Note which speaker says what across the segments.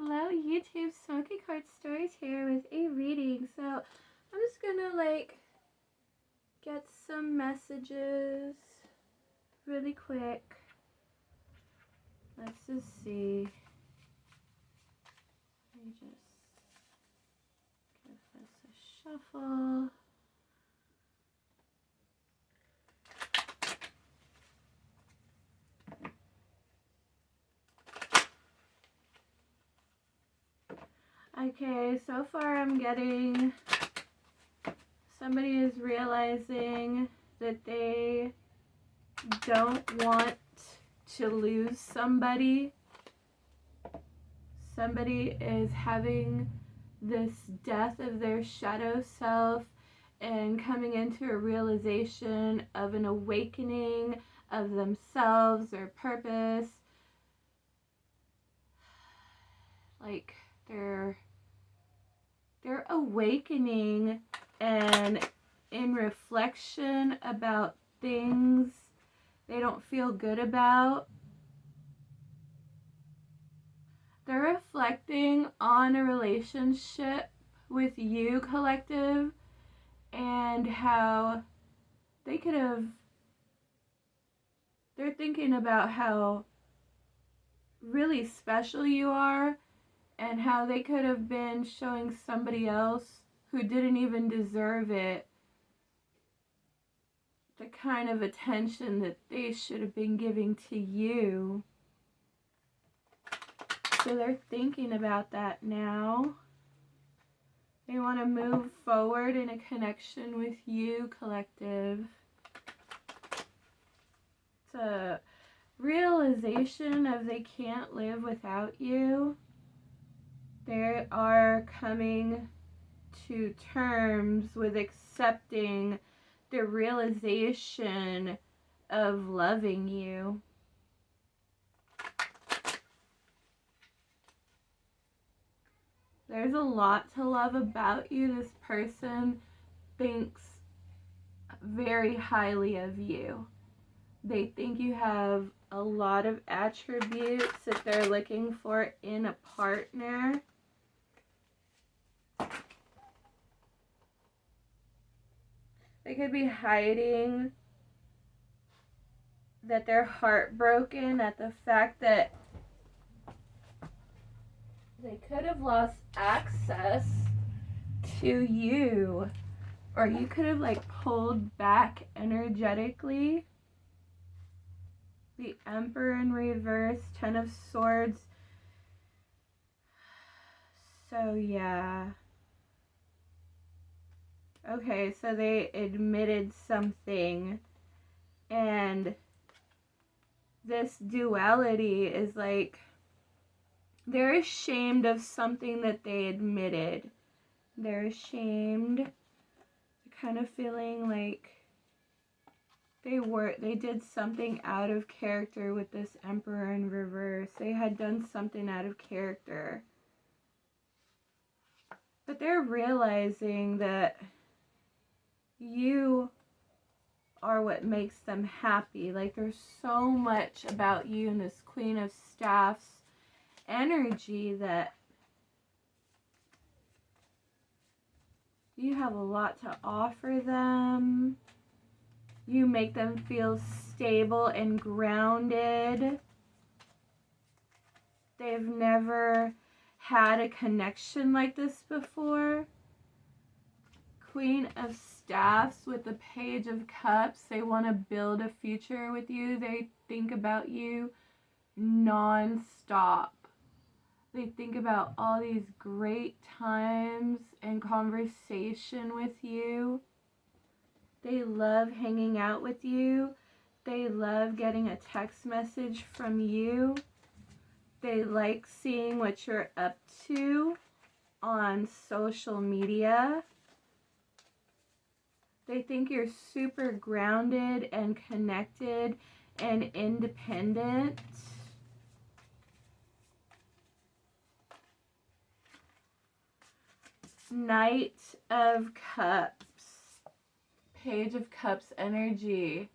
Speaker 1: Hello YouTube, Smoky Card Stories here with a reading. So I'm just gonna get some messages really quick. Let's just see. Let me just give this a shuffle. Okay, so far I'm getting somebody is realizing that they don't want to lose somebody. Somebody is having this death of their shadow self and coming into a realization of an awakening of themselves, their purpose. Like they're awakening and in reflection about things they don't feel good about. They're reflecting on a relationship with you, collective, and how they could have, they're thinking about how really special you are and how they could have been showing somebody else who didn't even deserve it the kind of attention that they should have been giving to you. So they're thinking about that now. They want to move forward in a connection with you, collective. It's a realization of they can't live without you. They are coming to terms with accepting the realization of loving you. There's a lot to love about you. This person thinks very highly of you. They think you have a lot of attributes that they're looking for in a partner. They could be hiding that they're heartbroken at the fact that they could have lost access to you, or you could have pulled back energetically. The Emperor in reverse, Ten of Swords. So yeah. Okay, so they admitted something, and this duality is they're ashamed of something that they admitted. They're ashamed. They're kind of feeling like they did something out of character with this Emperor in reverse. They had done something out of character. But they're realizing that you are what makes them happy. There's so much about you and this Queen of Staffs energy that you have a lot to offer them. You make them feel stable and grounded. They've never had a connection like this before. Queen of Staffs with the Page of Cups. They want to build a future with you. They think about you non-stop. They think about all these great times and conversation with you. They love hanging out with you. They love getting a text message from you. They like seeing what you're up to on social media. They think you're super grounded and connected and independent. Knight of Cups, Page of Cups energy.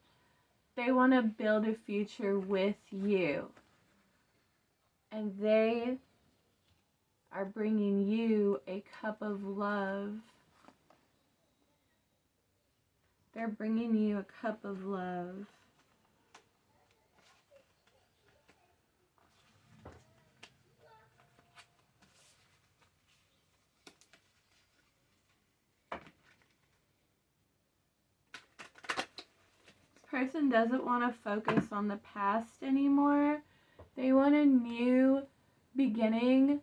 Speaker 1: They want to build a future with you. And they are bringing you a cup of love. They're bringing you a cup of love. Person doesn't want to focus on the past anymore. They want a new beginning.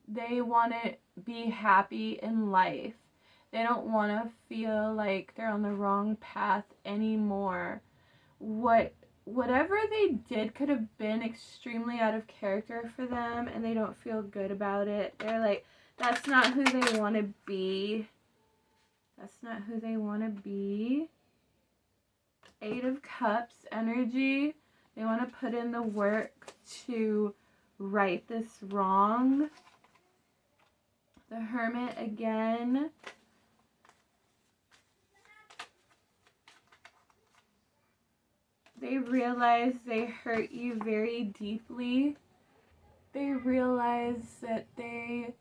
Speaker 1: They want to be happy in life. They don't want to feel like they're on the wrong path anymore. Whatever they did could have been extremely out of character for them, and they don't feel good about it. They're like, that's not who they want to be. That's not who they want to be. 8 of Cups energy. They want to put in the work to right this wrong. The Hermit again. They realize they hurt you very deeply. They realize that they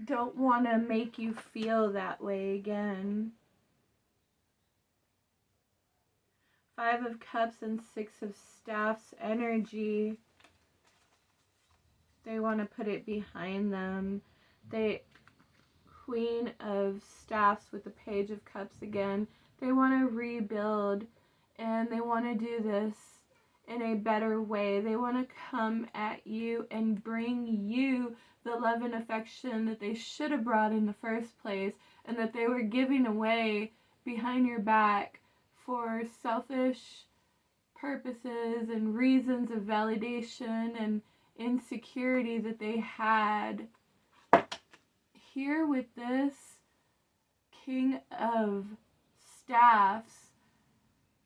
Speaker 1: don't want to make you feel that way again. 5 of Cups and 6 of Staffs energy. They want to put it behind them. Queen of Staffs with the Page of Cups again. They want to rebuild, and they want to do this in a better way. They want to come at you and bring you the love and affection that they should have brought in the first place, and that they were giving away behind your back for selfish purposes and reasons of validation and insecurity that they had. Here with this King of Staffs,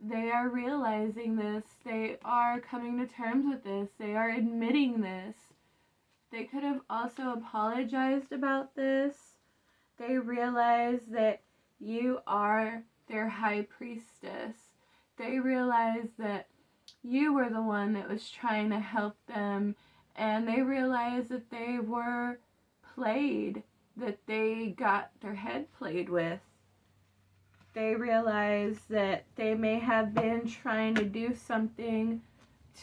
Speaker 1: they are realizing this. They are coming to terms with this. They are admitting this. They could have also apologized about this. They realize that you are their high priestess. They realize that you were the one that was trying to help them, and they realize that they were played, that they got their head played with. They realize that they may have been trying to do something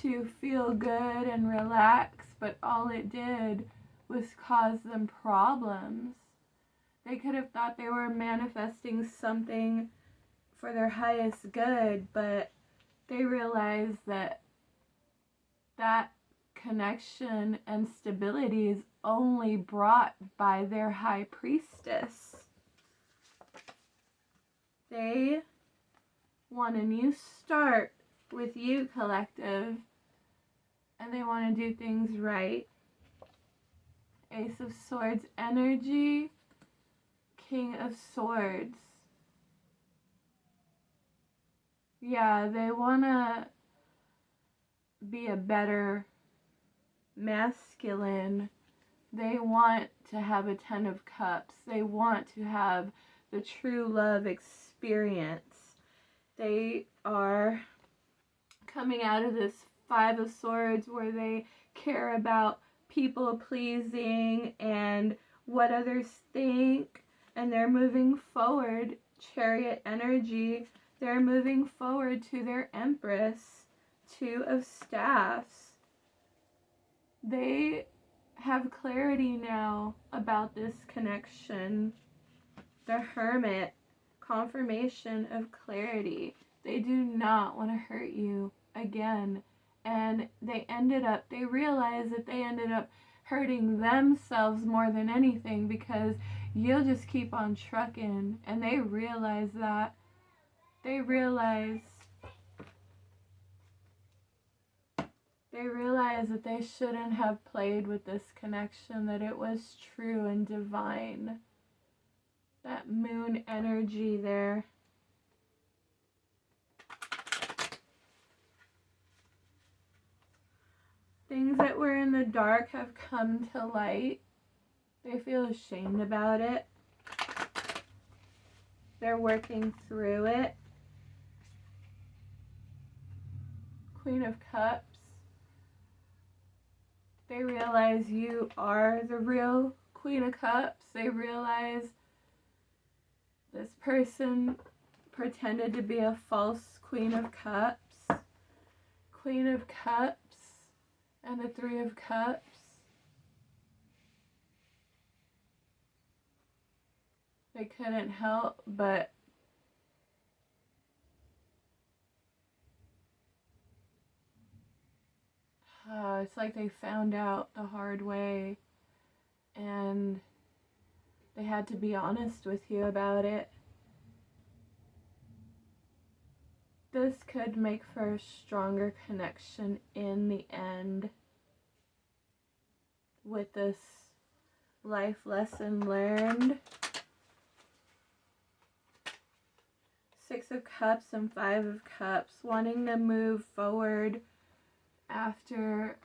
Speaker 1: to feel good and relax, but all it did was cause them problems. They could have thought they were manifesting something for their highest good, but they realized that that connection and stability is only brought by their high priestess. They want a new start with you, collective, and they want to do things right. Ace of Swords energy, King of Swords. Yeah, they want to be a better masculine. They want to have a 10 of Cups. They want to have the true love experience. They are coming out of this 5 of Swords where they care about people pleasing and what others think, and they're moving forward. Chariot energy. They're moving forward to their Empress. 2 of Staffs. They have clarity now about this connection. The Hermit, confirmation of clarity. They do not want to hurt you again. And they realized that they ended up hurting themselves more than anything, because you'll just keep on trucking. And they realize that. They realize that they shouldn't have played with this connection, that it was true and divine. That moon energy there. Things that were in the dark have come to light. They feel ashamed about it. They're working through it. Queen of Cups. They realize you are the real Queen of Cups. They realize this person pretended to be a false Queen of Cups. Queen of Cups and the Three of Cups. They couldn't help but it's like they found out the hard way, and they had to be honest with you about it. This could make for a stronger connection in the end with this life lesson learned. Six of Cups and Five of Cups, wanting to move forward after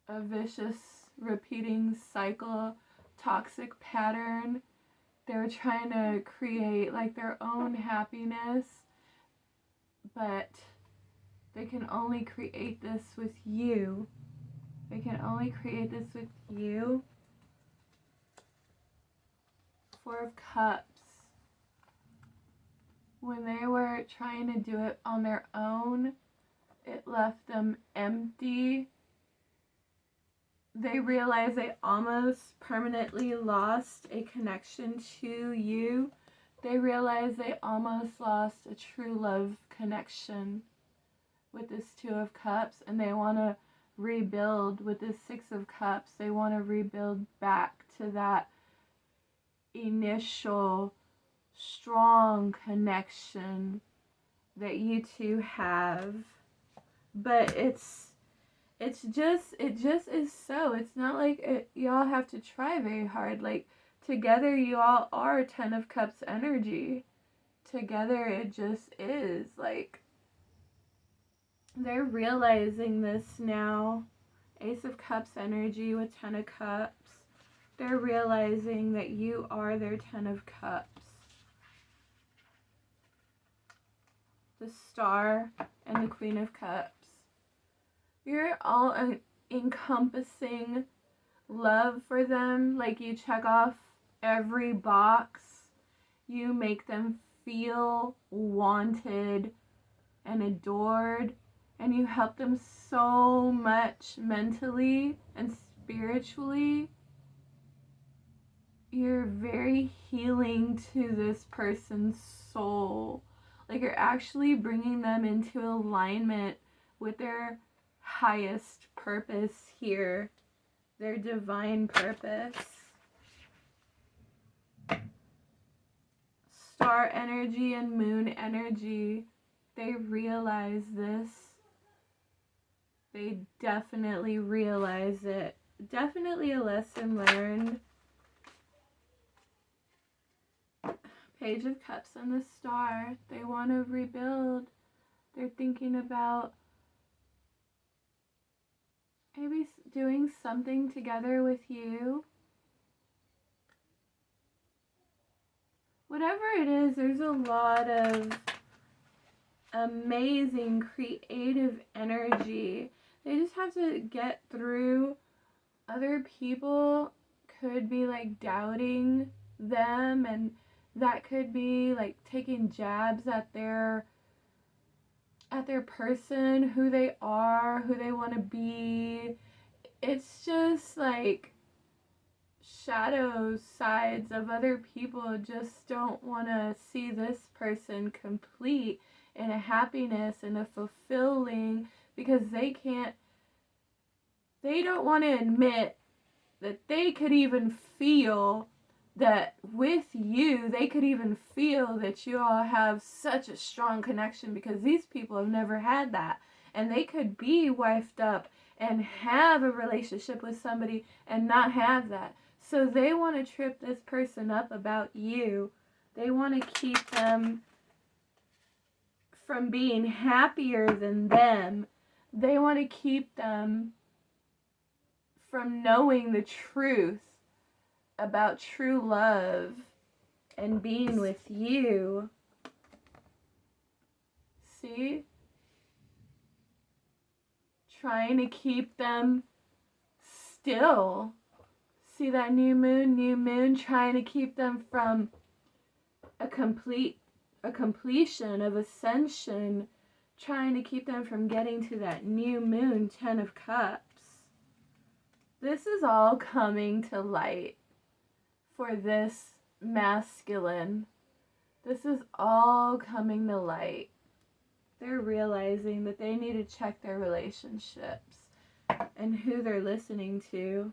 Speaker 1: a vicious repeating cycle, toxic pattern. They're trying to create like their own happiness, but they can only create this with you. They can only create this with you. Four of Cups. When they were trying to do it on their own, it left them empty. They realized they almost permanently lost a connection to you. They realized they almost lost a true love connection with this Two of Cups, and they want to rebuild with this Six of Cups. They want to rebuild back to that initial strong connection that you two have. But it just is so. It's not like y'all have to try very hard. Like, together you all are Ten of Cups energy. Together it just is. Like, they're realizing this now. Ace of Cups energy with Ten of Cups. They're realizing that you are their Ten of Cups. The Star and the Queen of Cups. You're all encompassing love for them. Like, you check off every box. You make them feel wanted and adored. And you help them so much mentally and spiritually. You're very healing to this person's soul. Like, you're actually bringing them into alignment with their highest purpose here, their divine purpose. Star energy and moon energy, they realize this. They definitely realize it. Definitely a lesson learned. Page of Cups and the Star, they want to rebuild. They're thinking about maybe doing something together with you. Whatever it is, there's a lot of amazing creative energy. They just have to get through. Other people could be like doubting them, and that could be like taking jabs at their person, who they are, who they want to be. It's just like shadow sides of other people just don't want to see this person complete in a happiness and a fulfilling, because they don't want to admit that they could even feel that with you, they could even feel that you all have such a strong connection, because these people have never had that. And they could be wifed up and have a relationship with somebody and not have that. So they want to trip this person up about you. They want to keep them from being happier than them. They want to keep them from knowing the truth about true love and being with you. See? trying to keep them still. See that new moon, trying to keep them from a completion of ascension, trying to keep them from getting to that new moon, 10 of Cups. This is all coming to light for this masculine. This is all coming to light. They're realizing that they need to check their relationships and who they're listening to.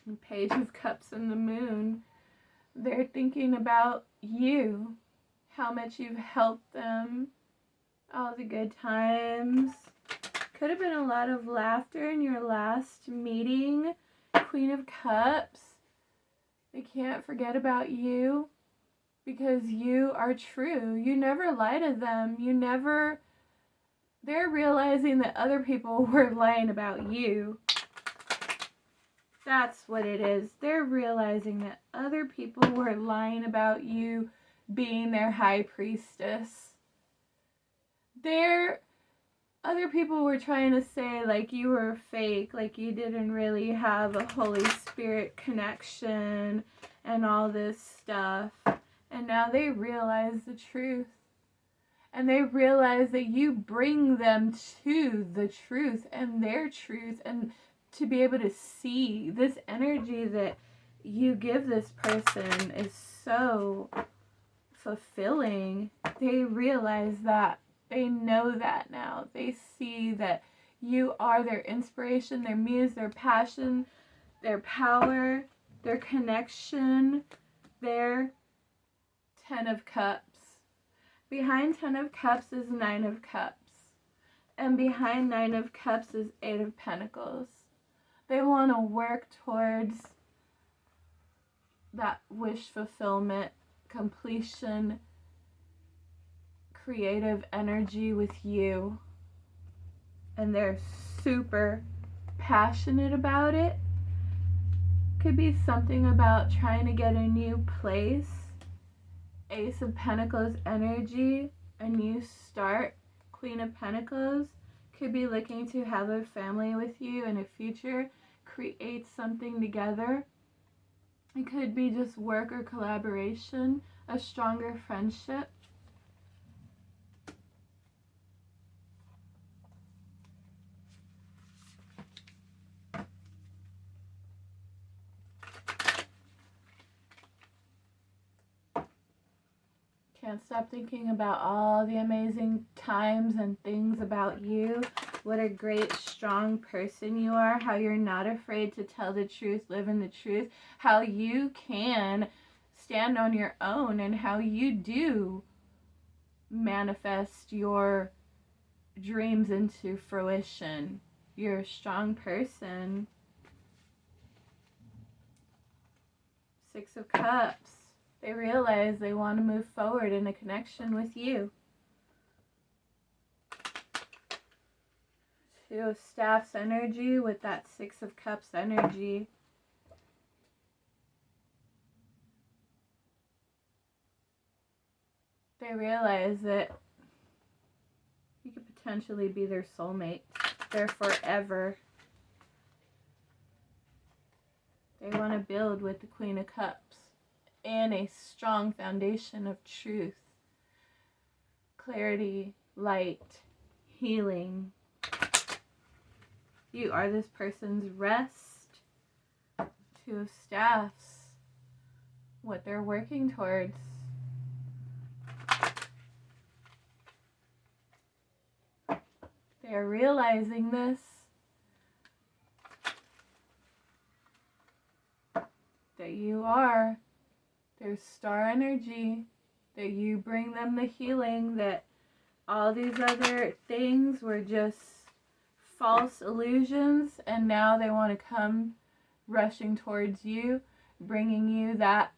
Speaker 1: The Page of Cups and the Moon. They're thinking about you, how much you've helped them, all the good times. Could have been a lot of laughter in your last meeting. Queen of Cups. They can't forget about you because you are true. You never lie to them. They're realizing that other people were lying about you. That's what it is. They're realizing that other people were lying about you being their high priestess. Other people were trying to say like you were fake, like you didn't really have a Holy Spirit connection and all this stuff. And now they realize the truth. And they realize that you bring them to the truth and their truth, and to be able to see this energy that you give this person is so fulfilling. They realize that. They know that now. They see that you are their inspiration, their muse, their passion, their power, their connection, their 10 of Cups. Behind 10 of Cups is 9 of Cups. And behind 9 of Cups is 8 of Pentacles. They want to work towards that wish fulfillment, completion, creative energy with you. And they're super passionate about it. Could be something about trying to get a new place. Ace of Pentacles energy, a new start. Queen of Pentacles could be looking to have a family with you in a future, create something together. It could be just work or collaboration, a stronger friendship. Can't stop thinking about all the amazing times and things about you. What a great, strong person you are. How you're not afraid to tell the truth, live in the truth. How you can stand on your own, and how you do manifest your dreams into fruition. You're a strong person. 6 of Cups. They realize they want to move forward in a connection with you. 2 of Staffs energy with that 6 of Cups energy. They realize that you could potentially be their soulmate. They're forever. They want to build with the Queen of Cups and a strong foundation of truth, clarity, light, healing. You are this person's rest. 2 of Staffs, what they're working towards. They are realizing this. That you are their star energy, that you bring them the healing, that all these other things were just false illusions, and now they want to come rushing towards you, bringing you that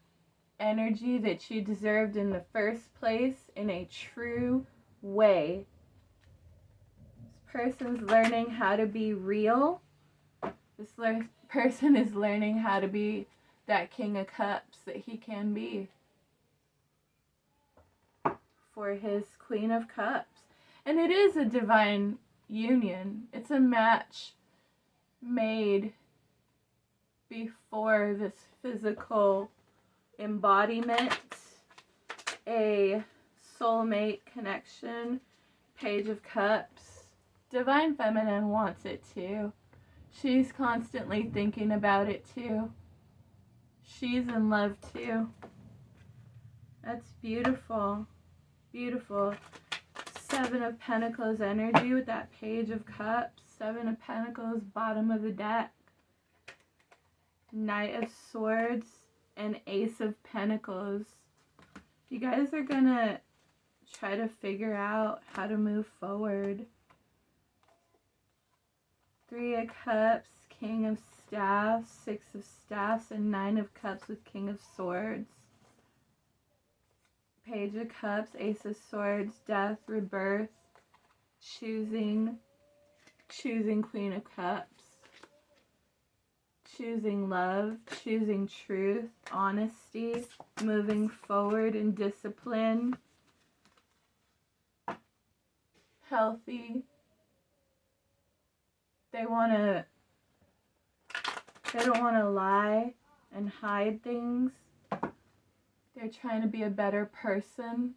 Speaker 1: energy that you deserved in the first place in a true way. This person's learning how to be real. This person is learning how to be that King of Cups that he can be for his Queen of Cups. And it is a divine union. It's a match made before this physical embodiment, a soulmate connection. Page of Cups. Divine Feminine wants it too. She's constantly thinking about it too. She's in love too. That's beautiful. Beautiful. Seven of Pentacles energy with that Page of Cups. Seven of Pentacles, bottom of the deck. Knight of Swords and Ace of Pentacles. You guys are gonna try to figure out how to move forward. Three of Cups, King of Staffs, Six of Staffs, and Nine of Cups with King of Swords. Page of Cups, Ace of Swords, Death, Rebirth, choosing Queen of Cups, choosing love, choosing truth, honesty, moving forward in discipline, healthy. They don't want to lie and hide things. They're trying to be a better person.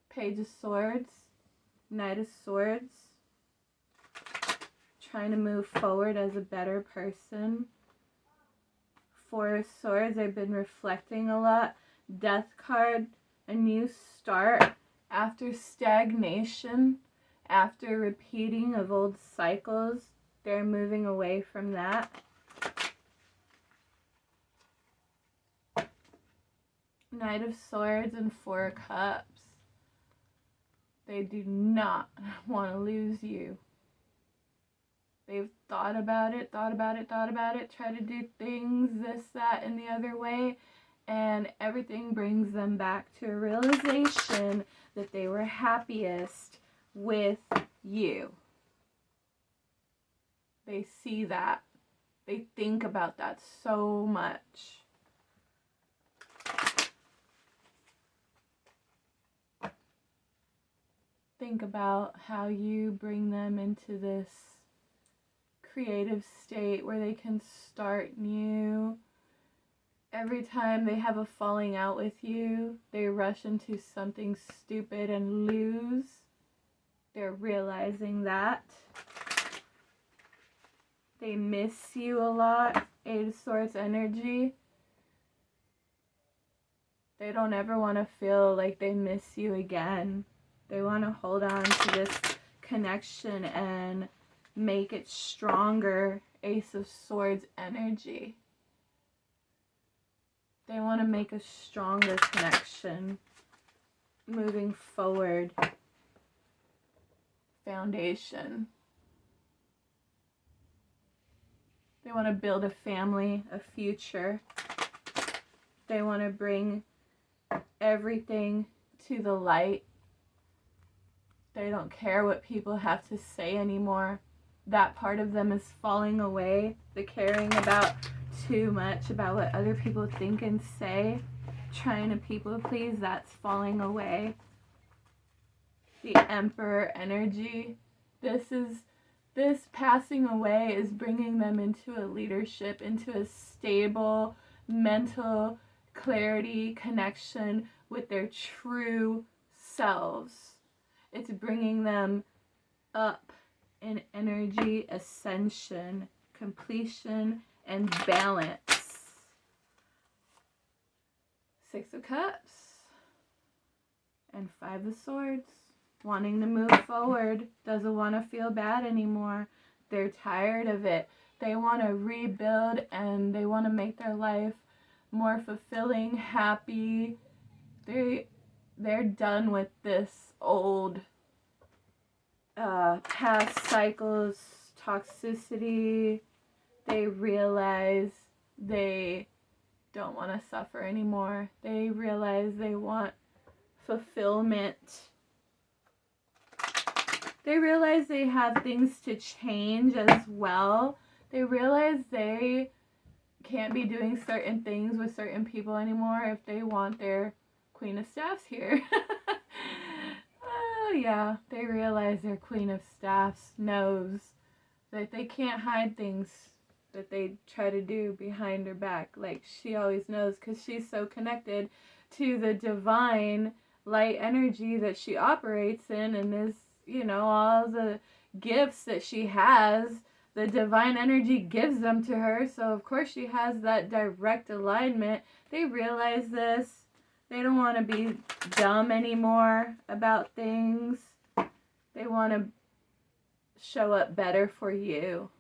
Speaker 1: Page of Swords, Knight of Swords. Trying to move forward as a better person. Four of Swords, I've been reflecting a lot. Death card, a new start after stagnation, after repeating of old cycles. They're moving away from that. Knight of Swords and Four of Cups. They do not want to lose you. They've thought about it, try to do things, this, that, and the other way, and everything brings them back to a realization that they were happiest with you. They see that. They think about that so much. Think about how you bring them into this creative state where they can start new. Every time they have a falling out with you, they rush into something stupid and lose. They're realizing that. They miss you a lot. Eight of Swords energy. They don't ever want to feel like they miss you again. They want to hold on to this connection and make it stronger. Ace of Swords energy. They want to make a stronger connection moving forward. Foundation. They want to build a family, a future. They want to bring everything to the light. They don't care what people have to say anymore. That part of them is falling away. The caring about too much about what other people think and say, trying to people please, that's falling away. The Emperor energy. This passing away is bringing them into a leadership, into a stable mental clarity connection with their true selves. It's bringing them up in energy, ascension, completion, and balance. Six of Cups and Five of Swords. Wanting to move forward, doesn't want to feel bad anymore. They're tired of it. They want to rebuild and they want to make their life more fulfilling, happy. They're done with this old past cycles, toxicity. They realize they don't want to suffer anymore. They realize they want fulfillment. They realize they have things to change as well. They realize they can't be doing certain things with certain people anymore if they want their Queen of Staffs here. yeah, they realize their Queen of Staffs knows that they can't hide things that they try to do behind her back. Like, she always knows because she's so connected to the divine light energy that she operates in, and is, all the gifts that she has, the divine energy gives them to her. So of course she has that direct alignment. They realize this. They don't want to be dumb anymore about things. They want to show up better for you.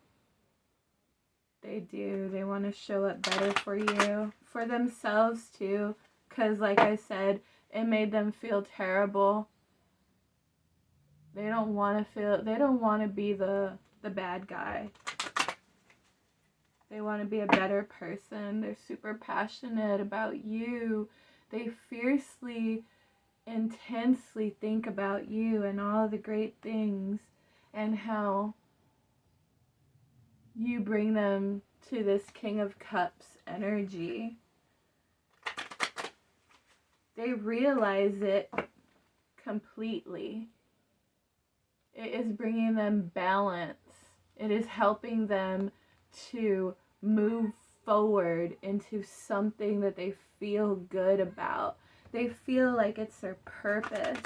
Speaker 1: They do. They want to show up better for you. For themselves too. Because like I said, it made them feel terrible. They don't want to be the bad guy. They want to be a better person. They're super passionate about you. They fiercely, intensely think about you and all the great things and how you bring them to this King of Cups energy. They realize it completely. It is bringing them balance. It is helping them to move forward into something that they feel good about. They feel like it's their purpose.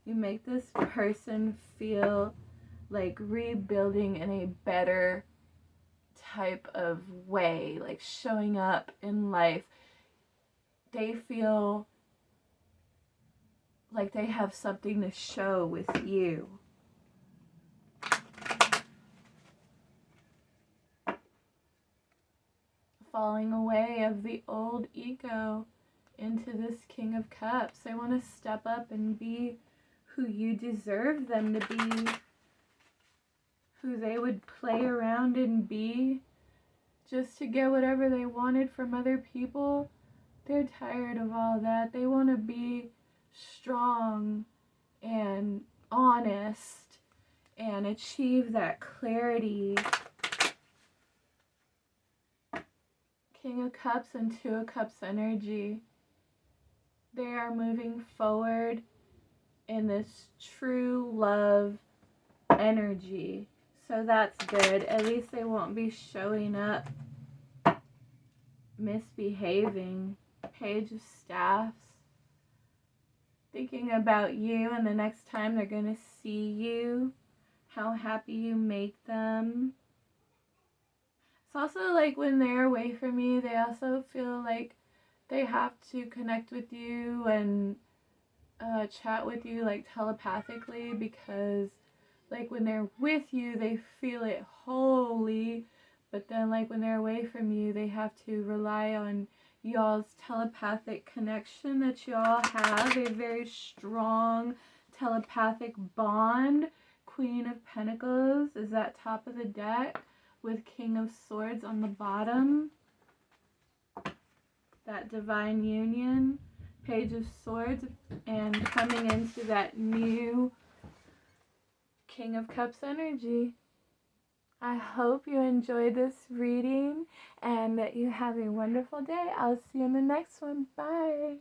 Speaker 1: You make this person feel like rebuilding in a better type of way, like showing up in life. They feel like they have something to show with you. Falling away of the old ego into this King of Cups. They want to step up and be who you deserve them to be, who they would play around and be just to get whatever they wanted from other people. They're tired of all that. They want to be strong and honest and achieve that clarity. King of Cups and Two of Cups energy. They are moving forward in this true love energy. So that's good. At least they won't be showing up misbehaving. Page of Staffs. Thinking about you, and the next time they're going to see you, how happy you make them. It's also like when they're away from you, they also feel like they have to connect with you and chat with you like telepathically, because like when they're with you, they feel it wholly, but then like when they're away from you, they have to rely on y'all's telepathic connection that y'all have, a very strong telepathic bond. Queen of Pentacles is at top of the deck with King of Swords on the bottom. That divine union. Page of Swords, and coming into that new King of Cups energy. I hope you enjoyed this reading and that you have a wonderful day. I'll see you in the next one. Bye.